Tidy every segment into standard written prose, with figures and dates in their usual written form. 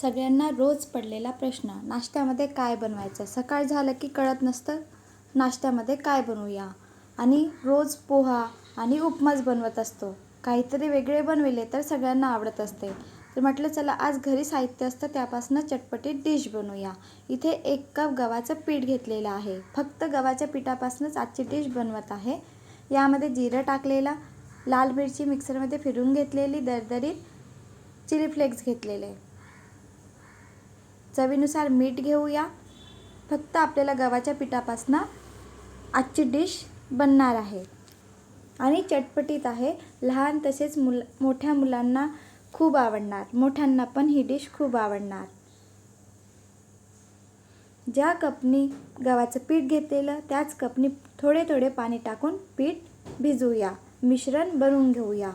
सगळ्यांना रोज पडलेला प्रश्न, नाश्त्यामध्ये काय बनवायचं. सकाळ झालं की कळत नसतं नाश्त्यामध्ये काय बनवूया. आणि रोज पोहा आणि उपमाच बनवत असतो. काहीतरी वेगळे बनविले तर सगळ्यांना आवडत असते. तर म्हटलं चला आज घरी साहित्य असतं त्यापासून चटपटीत डिश बनवूया. इथे 1 कप गव्हाचं पीठ घेतलेलं आहे. फक्त गव्हाच्या पिठापासूनच आजची डिश बनवत आहे. यामध्ये जिरं टाकलेला, लाल मिरची मिक्सरमध्ये फिरवून घेतलेली, दरदरीत चिली फ्लेक्स घेतलेले, चवीनुसार मीठ घेऊया. फक्त आपल्याला गव्हाच्या पिठापासून आजची डिश बनणार आहे आणि चटपटीत आहे. लहान तसेच मोठ्या मुलांना खूप आवडणार, मोठ्यांना पण ही डिश खूप आवडणार. ज्या कपनी गव्हाचं पीठ घेतलेलं त्याच कपनी थोडे थोडे पाणी टाकून पीठ भिजवूया, मिश्रण बनवून घेऊया.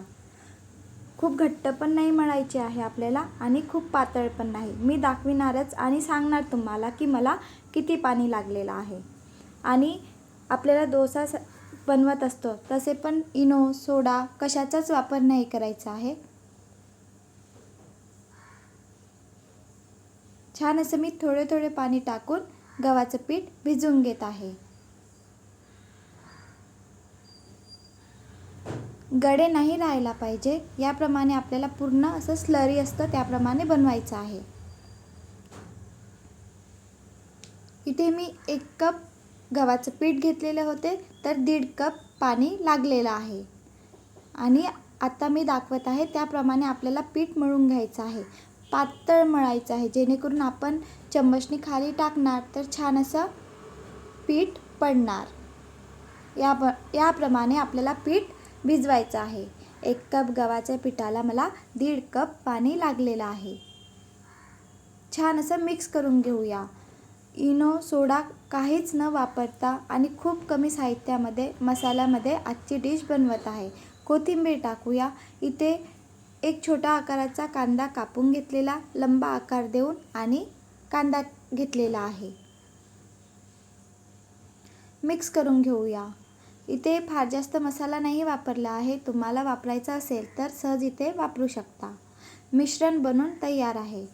खूप घट्ट पण नाही मळायचे आहे आपल्याला आणि खूप पातळ पण नाही. मी दाखविणारच आणि सांगणार तुम्हाला की मला किती पाणी लागलेलं आहे. आणि आपल्याला डोसा बनवत असतो तसे पण इनो, सोडा कशाचाच वापर नाही करायचा आहे. छान असं मी थोडे थोडे पाणी टाकून गव्हाचं पीठ भिजवून घेत आहे. गडे नाही राहायला पाहिजे, याप्रमाणे आपल्याला पूर्ण असं स्लरी असतं त्याप्रमाणे बनवायचं आहे. इथे मी 1 कप गव्हाचं पीठ घेतलेले होते तर 1.5 कप पाणी लागलेलं आहे. आणि आता मी दाखवत आहे त्याप्रमाणे आपल्याला पीठ मळून घ्यायचं आहे. पातळ मळायचं आहे जेणेकरून आपण चम्मचनी खाली टाकणार तर छान असं पीठ पडणार. याप्रमाणे आपल्याला पीठ भिजवायचं आहे. 1 कप गव्हाच्या पिठाला मला 1.5 कप पाणी लागलेलं आहे. छान असं मिक्स करून घेऊया. इनो, सोडा काहीच न वापरता आणि खूप कमी साहित्यामध्ये मसाल्यामध्ये आजची डिश बनवत आहे. कोथिंबीर टाकूया. इथे 1 छोटा आकाराचा कांदा कापून घेतलेला, लंबा आकार देऊन आणि कांदा घेतलेला आहे. मिक्स करून घेऊया. इथे फार जास्त मसाला नाही वापरला आहे. तुम्हाला वापरायचा असेल तर सहज इथे वापरू शकता. मिश्रण बनून तयार आहे.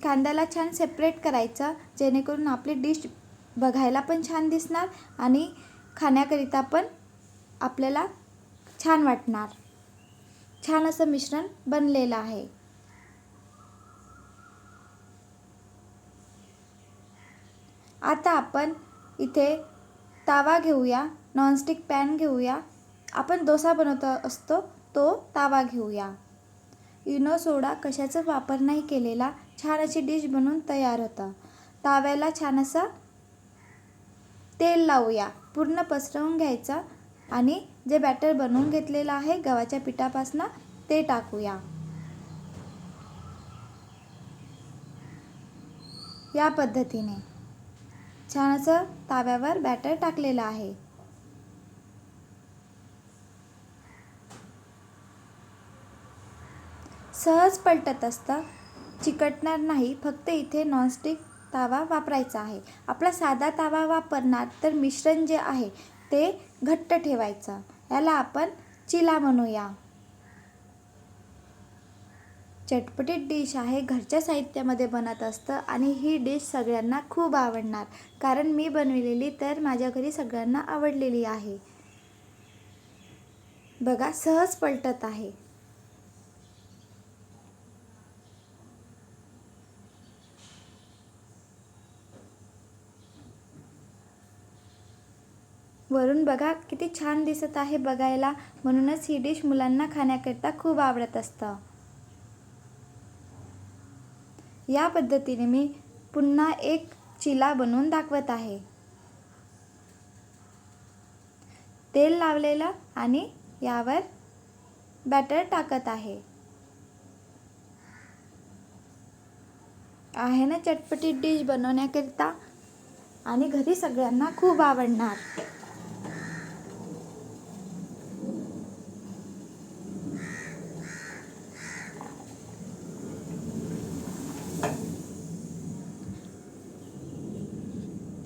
कांद्याला छान सेपरेट करायचं जेणेकरून आपली डिश बघायला पण छान दिसणार आणि खाण्याकरिता पण आपल्याला छान वाटणार. छान असं मिश्रण बनलेलं आहे. आता आपण इथे तवा घेऊया, नॉनस्टिक पॅन घेऊया. आपण डोसा बनवत असतो तो तवा घेऊया. इनो, सोडा कशाचा वापर नाही केलेला. छान अशी डिश बनवून तयार होतं. तव्याला छान असं तेल लावूया, पूर्ण पसरवून घ्यायचं आणि जे बॅटर बनवून घेतलेलं आहे गव्हाच्या पिठापासून ते टाकूया. या पद्धतीने छान असं तव्यावर बॅटर टाकलेलं आहे. सहज पलटत असतं, चिकटणार नाही. फक्त इथे नॉनस्टिक तवा वापरायचा आहे. आपला साधा तवा वापरणार तर मिश्रण जे आहे ते घट्ट ठेवायचं. याला आपण चिला म्हणूया. चटपटीत डिश आहे, घरच्या साहित्यामध्ये बनत असतं आणि ही डिश सगळ्यांना खूप आवडणार. कारण मी बनविलेली तर माझ्या घरी सगळ्यांना आवडलेली आहे. बघा सहज पलटत आहे. वरून बघा किती छान दिसत आहे बघायला. म्हणूनच ही डिश मुलांना खाण्याकरिता खूप आवडत असतं. या पद्धतीने मी पुन्हा एक चिला बनवून दाखवत आहे. तेल लावलेलं आणि यावर बॅटर टाकत आहे. आहे ना चटपटीत डिश बनवण्याकरिता आणि घरी सगळ्यांना खूप आवडणार.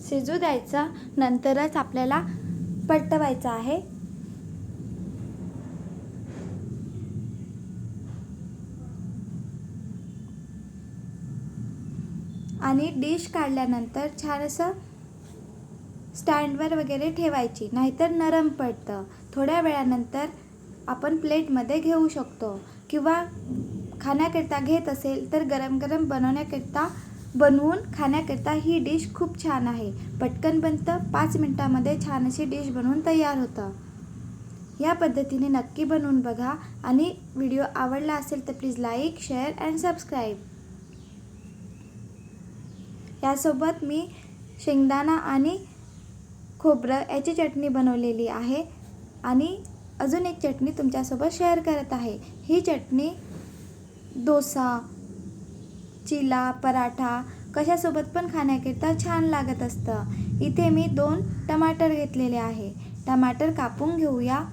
शिजू द्यायचा, नंतरच आपल्याला पलटवायचं आहे. आणि डिश काढल्यानंतर छान असं स्टँडवर वगैरे ठेवायची, नाहीतर नरम पडतं. थोड्या वेळानंतर आपण प्लेटमध्ये घेऊ शकतो किंवा खाण्याकरिता घेत असेल तर गरम गरम बनवून खाण्याकरिता ही डिश खूप छान आहे. पटकन बनतं, 5 मिनटामध्ये छान अशी डिश बनवून तयार होतं. या पद्धतीने नक्की बनवून बघा आणि व्हिडिओ आवडला असेल तर please like, share and subscribe. यासोबत मी शेंगदाणा आणि खोबरं याची चटणी बनवलेली आहे आणि अजून एक चटणी तुमच्यासोबत शेअर करत आहे. ही चटणी डोसा, चिला, पराठा कशासोबत पण खाण्याकरिता छान लागत असतं. इथे मी 2 टमाटर घेतलेले आहे. टमाटर कापून घेऊया.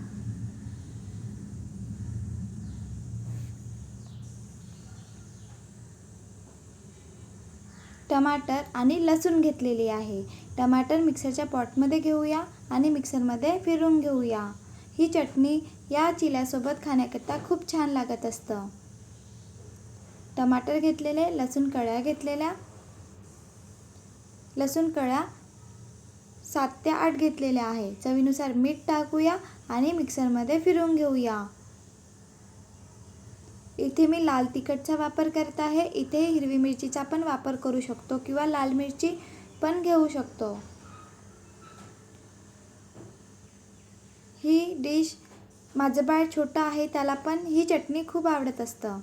टमाटर आणि लसूण घेतलेली आहे. टमाटर मिक्सरच्या पॉटमध्ये घेऊया आणि मिक्सरमध्ये फिरवून घेऊया. ही चटणी या चिल्यासोबत खाण्याकरिता खूप छान लागत असतं. टमाटर घेतलेले, लसूण कळ्या घेतलेल्या, लसूण कळ्या 7 ते 8 घेतलेल्या आहे. चवीनुसार मीठ टाकूया आणि मिक्सरमध्ये फिरवून घेऊया. इथे मी लाल तिखटचा वापर करत आहे. इथे हिरवी मिरचीचा पण वापर करू शकतो किंवा लाल मिरची पण घेऊ शकतो. ही डिश माझं बाळ छोटं आहे, त्याला पण ही चटणी खूप आवडत असतं.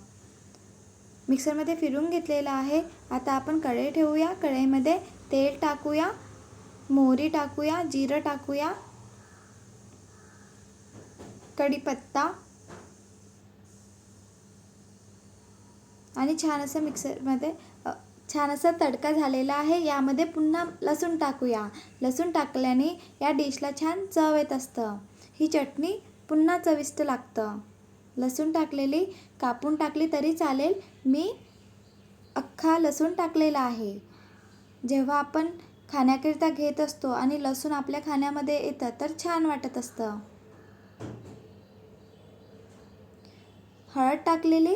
मिक्सरमध्ये फिरवून घेतलेलं आहे. आता आपण कढई ठेवूया. कढईमध्ये तेल टाकूया, मोहरी टाकूया, जिरं टाकूया, कढीपत्ता आणि छान असं तडका झालेला आहे. यामध्ये पुन्हा लसूण टाकूया. लसूण टाकल्याने या डिशला छान चव येत असतं. ही चटणी पुन्हा चविष्ट लागतं. लसूण टाकलेली, कापून टाकली तरी चालेल. मी अख्खा लसूण टाकलेला आहे. जेव्हा आपण खाण्याकरिता घेत असतो आणि लसूण आपल्या खाण्यामध्ये येतं तर छान वाटत असतं. हळद टाकलेली.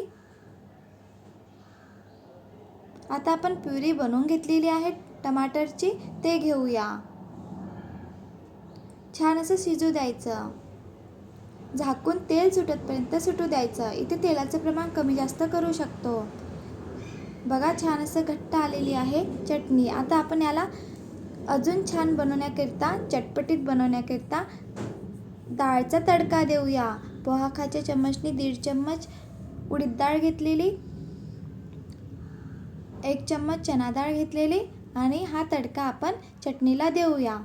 आता आपण प्युरी बनवून घेतलेली आहे टमाटरची, ते घेऊया. छान असं शिजू द्यायचं. झाकून तेल सुटतपर्यंत सुटू द्यायचं. इथे तेलाचं प्रमाण कमी जास्त करू शकतो. बघा छान असं घट्ट आलेली आहे चटणी. आता आपण याला अजून छान बनवण्याकरिता, चटपटीत बनवण्याकरिता डाळचा तडका देऊया. पोहा खाच्या चम्मचनी 1.5 चम्मच उडीद डाळ घेतलेली, 1 चम्मच चना डाळ घेतलेली आणि हा तडका आपण चटणीला देऊया.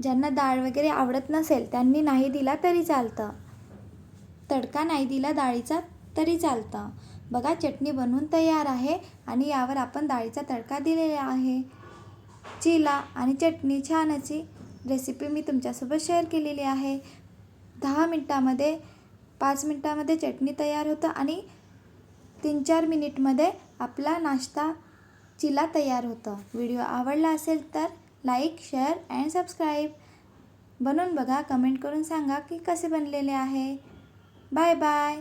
ज्यांना डाळ वगैरे आवडत नसेल त्यांनी नाही दिला तरी चालतं. तडका नाही दिला डाळीचा तरी चालतं. बघा चटणी बनवून तयार आहे आणि यावर आपण डाळीचा तडका दिलेला आहे. चिला आणि चटणी छान अशी रेसिपी मी तुमच्यासोबत शेअर केलेली आहे. 10 मिनटामध्ये 5 मिनटामध्ये चटणी तयार होतं आणि 3-4 मिनिटमध्ये आपला नाश्ता चिला तयार होतं. व्हिडिओ आवडला असेल तर लाईक, शेअर अँड सबस्क्राईब. बनवून बघा, कमेंट करून सांगा की कसे बनलेले आहे. Bye bye.